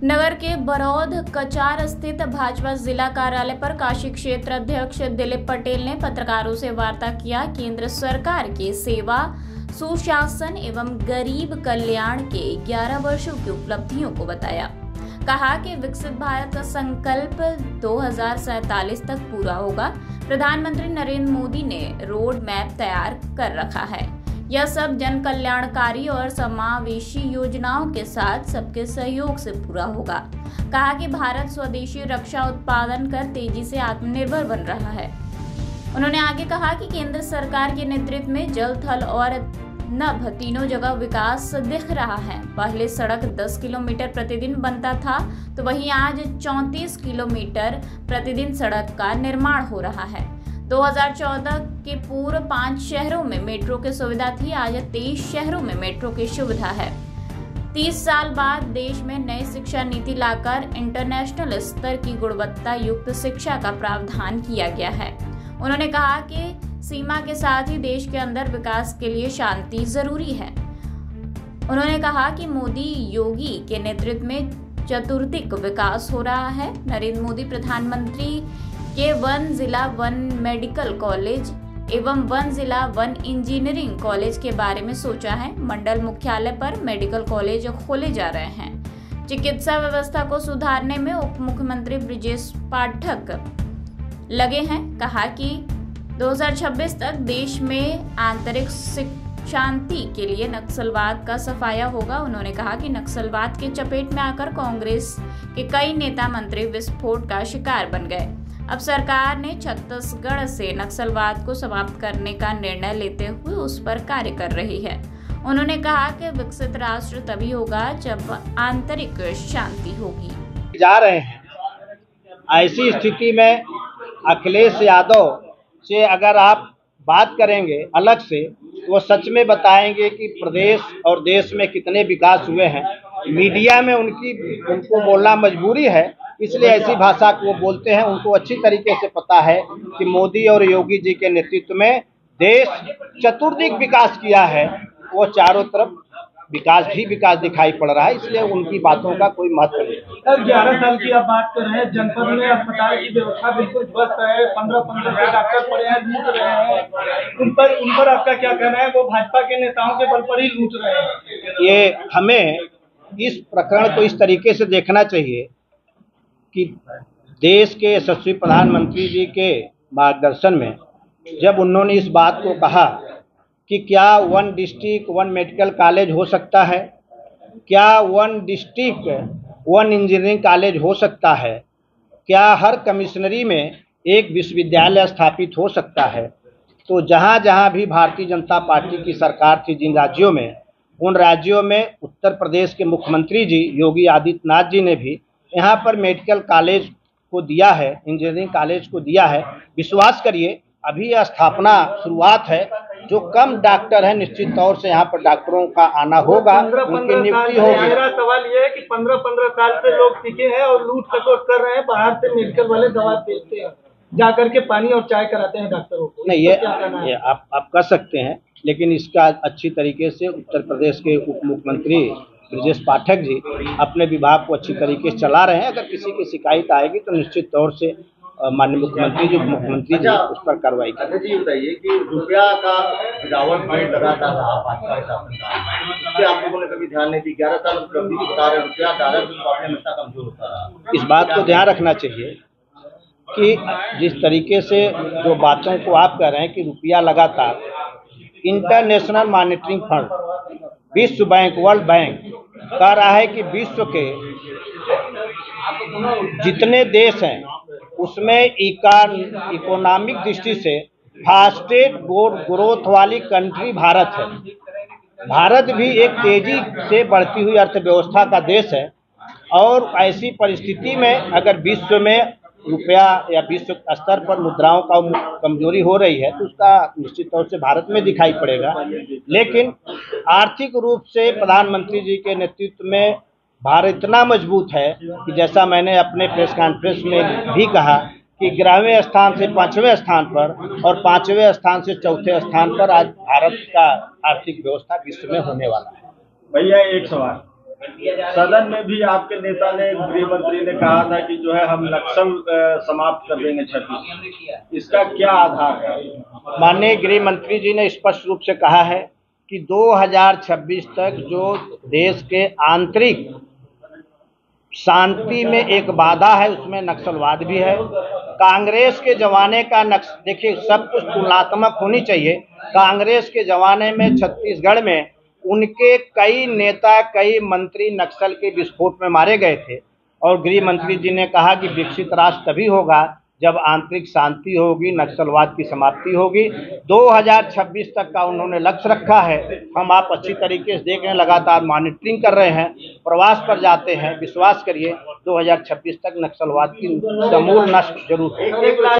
नगर के बरौध कचार स्थित भाजपा जिला कार्यालय पर काशी क्षेत्र अध्यक्ष दिलीप पटेल ने पत्रकारों से वार्ता किया। केंद्र सरकार की सेवा, सुशासन एवं गरीब कल्याण के 11 वर्षों की उपलब्धियों को बताया। कहा कि विकसित भारत का संकल्प 2047 तक पूरा होगा। प्रधानमंत्री नरेंद्र मोदी ने रोड मैप तैयार कर रखा है। यह सब जन कल्याणकारी और समावेशी योजनाओं के साथ सबके सहयोग से पूरा होगा। कहा कि भारत स्वदेशी रक्षा उत्पादन कर तेजी से आत्मनिर्भर बन रहा है। उन्होंने आगे कहा कि केंद्र सरकार के नेतृत्व में जल, थल और नभ तीनों जगह विकास दिख रहा है। पहले सड़क 10 किलोमीटर प्रतिदिन बनता था, तो वहीं आज 34 किलोमीटर प्रतिदिन सड़क का निर्माण हो रहा है। 2014 के पूर्व 5 शहरों में मेट्रो की सुविधा थी, आज 23 शहरों में मेट्रो की सुविधा है। 30 साल बाद देश में नई शिक्षा नीति लाकर इंटरनेशनल स्तर की गुणवत्ता युक्त शिक्षा का प्रावधान किया गया है। उन्होंने कहा कि सीमा के साथ ही देश के अंदर विकास के लिए शांति जरूरी है। उन्होंने कहा कि मोदी योगी के नेतृत्व में चतुर्दिक विकास हो रहा है। नरेंद्र मोदी प्रधानमंत्री के 1 जिला 1 मेडिकल कॉलेज एवं 1 जिला 1 इंजीनियरिंग कॉलेज के बारे में सोचा है। मंडल मुख्यालय पर मेडिकल कॉलेज खोले जा रहे हैं। चिकित्सा व्यवस्था को सुधारने में उप मुख्यमंत्री ब्रजेश पाठक लगे हैं। कहा कि 2026 तक देश में आंतरिक शांति के लिए नक्सलवाद का सफाया होगा। उन्होंने कहा कि नक्सलवाद के चपेट में आकर कांग्रेस के कई नेता मंत्री विस्फोट का शिकार बन गए। अब सरकार ने छत्तीसगढ़ से नक्सलवाद को समाप्त करने का निर्णय लेते हुए उस पर कार्य कर रही है। उन्होंने कहा कि विकसित राष्ट्र तभी होगा जब आंतरिक शांति होगी। जा रहे हैं, ऐसी स्थिति में अखिलेश यादव से अगर आप बात करेंगे अलग से, वो सच में बताएंगे कि प्रदेश और देश में कितने विकास हुए हैं। मीडिया में उनको बोलना मजबूरी है, इसलिए ऐसी भाषा को वो बोलते हैं। उनको अच्छी तरीके से पता है कि मोदी और योगी जी के नेतृत्व में देश चतुर्दिक विकास किया है। वो चारों तरफ विकास दिखाई पड़ रहा है, इसलिए उनकी बातों का कोई महत्व नहीं। सर 11 साल की आप बात कर रहे हैं, जनपद में अस्पताल की व्यवस्था बिल्कुल ध्वस्त है। 15 से डॉक्टर पड़े हैं, लूट रहे हैं। उन पर आपका क्या कहना है? वो भाजपा के नेताओं के बल पर ही लूट रहे हैं। ये हमें इस प्रकरण को इस तरीके से देखना चाहिए कि देश के यशस्वी प्रधानमंत्री जी के मार्गदर्शन में जब उन्होंने इस बात को कहा कि क्या 1 डिस्ट्रिक्ट 1 मेडिकल कॉलेज हो सकता है, क्या 1 डिस्ट्रिक्ट 1 इंजीनियरिंग कॉलेज हो सकता है, क्या हर कमिश्नरी में एक विश्वविद्यालय स्थापित हो सकता है, तो जहाँ जहाँ भी भारतीय जनता पार्टी की सरकार थी जिन राज्यों में, उन राज्यों में उत्तर प्रदेश के मुख्यमंत्री जी योगी आदित्यनाथ जी ने भी यहाँ पर मेडिकल कॉलेज को दिया है, इंजीनियरिंग कॉलेज को दिया है। विश्वास करिए, अभी यह स्थापना शुरुआत है। जो कम डॉक्टर हैं, निश्चित तौर से यहाँ पर डॉक्टरों का आना होगा, उनकी नियुक्ति होगी। मेरा सवाल ये है कि 15 साल से लोग टिके हैं और लूट खसोट कर रहे हैं। बाहर से मेडिकल वाले दवा बेचते हैं, जाकर के पानी और चाय कराते हैं डॉक्टरों को। नहीं, ये आप कर सकते हैं, लेकिन इसका अच्छी तरीके से उत्तर प्रदेश के उप मुख्यमंत्री ब्रजेश पाठक जी अपने विभाग को अच्छी तरीके से चला रहे हैं। अगर किसी की शिकायत आएगी तो निश्चित तौर से माननीय मुख्यमंत्री जी, उप मुख्यमंत्री जी उस पर कार्रवाई करें। जी बताइए कि रुपया का गिरावट पॉइंट लगातार रहा भाजपा के शासनकाल, इससे आप लोगों ने कभी ध्यान नहीं दिया? 11 साल उपलब्धि की बता रहे, रुपया डॉलर भी काफी हमेशा कमजोर होता रहा। इस बात को ध्यान रखना चाहिए कि जिस तरीके से जो बातों को आप कह रहे हैं कि रुपया लगातार, इंटरनेशनल मॉनिटरिंग फंड, विश्व बैंक, वर्ल्ड बैंक कह रहा है कि विश्व के जितने देश हैं उसमें इकोनॉमिक दृष्टि से फास्टेस्ट ग्रोथ वाली कंट्री भारत है। भारत भी एक तेजी से बढ़ती हुई अर्थव्यवस्था का देश है, और ऐसी परिस्थिति में अगर विश्व में रुपया या विश्व स्तर पर मुद्राओं का कमजोरी हो रही है तो उसका निश्चित तौर से भारत में दिखाई पड़ेगा। लेकिन आर्थिक रूप से प्रधानमंत्री जी के नेतृत्व में भारत इतना मजबूत है कि जैसा मैंने अपने प्रेस कॉन्फ्रेंस में भी कहा कि 11वें स्थान से 5वें स्थान पर और 5वें स्थान से 4थे स्थान पर आज भारत का आर्थिक व्यवस्था विश्व में होने वाला है। भैया एक सवाल, सदन में भी आपके नेता ने, गृह मंत्री ने कहा था कि जो है हम नक्सल समाप्त कर देंगे 26। इसका क्या आधार है? माननीय गृह मंत्री जी ने स्पष्ट रूप से कहा है कि 2026 तक जो देश के आंतरिक शांति में एक बाधा है उसमें नक्सलवाद भी है। कांग्रेस के जमाने का देखिए, सब कुछ तुलनात्मक होनी चाहिए। कांग्रेस के जमाने में छत्तीसगढ़ में उनके कई नेता, कई मंत्री नक्सल के विस्फोट में मारे गए थे और गृह मंत्री जी ने कहा कि विकसित राष्ट्र तभी होगा जब आंतरिक शांति होगी, नक्सलवाद की समाप्ति होगी। 2026 तक का उन्होंने लक्ष्य रखा है। हम आप अच्छी तरीके से देख रहे हैं, लगातार मॉनिटरिंग कर रहे हैं, प्रवास पर जाते हैं। विश्वास करिए 2026 तक नक्सलवाद की समूल नष्ट जरूर होगी।